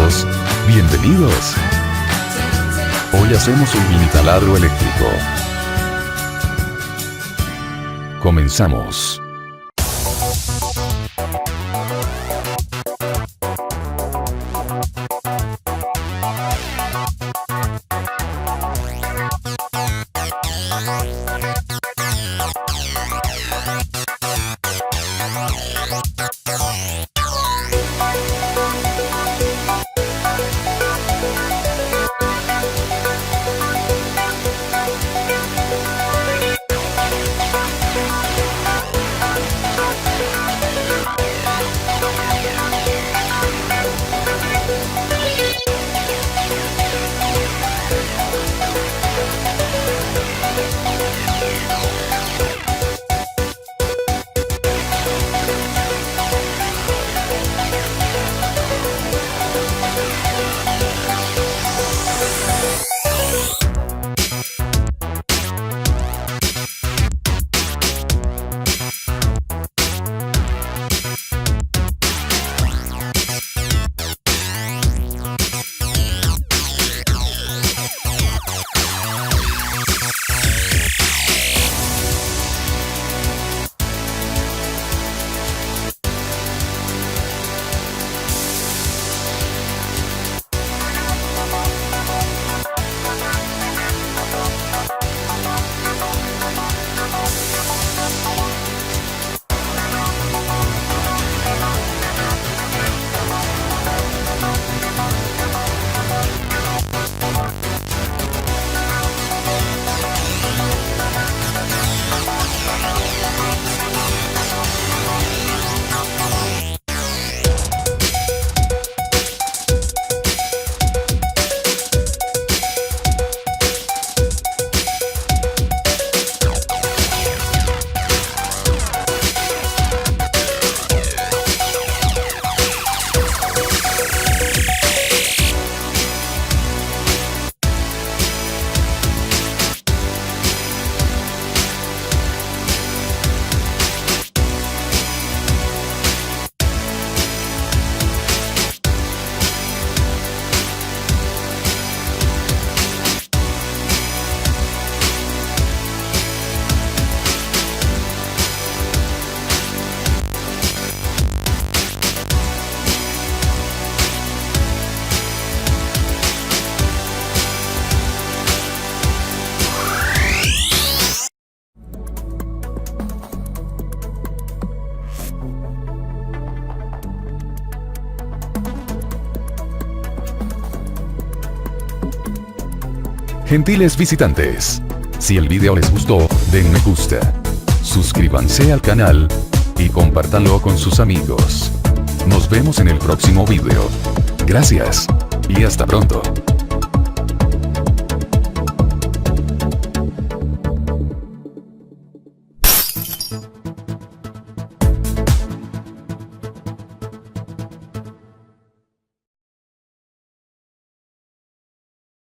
amigos, bienvenidos. Hoy hacemos un mini taladro eléctrico. Comenzamos. Gentiles visitantes, si el video les gustó, den me gusta, suscríbanse al canal y compártanlo con sus amigos. Nos vemos en el próximo video. Gracias y hasta pronto.